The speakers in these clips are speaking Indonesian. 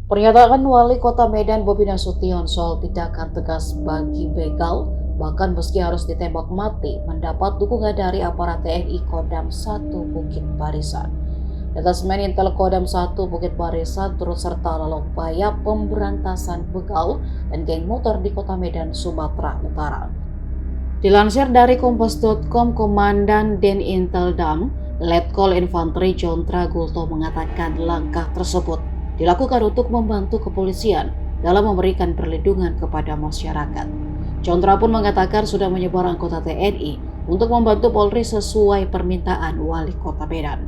Pernyataan Wali Kota Medan Bobi Nasution soal tindakan tegas bagi begal, bahkan meski harus ditembak mati, mendapat dukungan dari aparat TNI Kodam 1 Bukit Barisan. Detasmen Intel Kodam 1 Bukit Barisan turut serta dalam upaya pemberantasan begal dan geng motor di Kota Medan, Sumatera Utara. Dilansir dari Kompas.com, Komandan Den Intel Dam, Letkol Infanteri John Tragulto mengatakan langkah tersebut dilakukan untuk membantu kepolisian dalam memberikan perlindungan kepada masyarakat. Contra pun mengatakan sudah menyebar anggota TNI untuk membantu Polri sesuai permintaan Wali Kota Medan.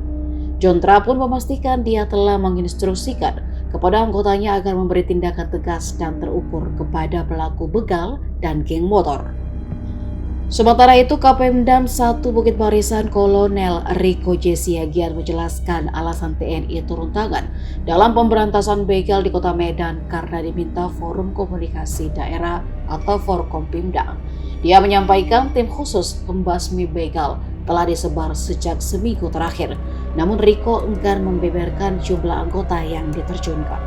Contra pun memastikan dia telah menginstruksikan kepada anggotanya agar memberi tindakan tegas dan terukur kepada pelaku begal dan geng motor. Sementara itu, Kapendam 1 Bukit Barisan Kolonel Riko J. Siagian menjelaskan alasan TNI turun tangan dalam pemberantasan begal di Kota Medan karena diminta Forum Komunikasi Daerah atau Forkompimda. Dia menyampaikan tim khusus pembasmi begal telah disebar sejak seminggu terakhir, namun Riko enggan membeberkan jumlah anggota yang diterjunkan.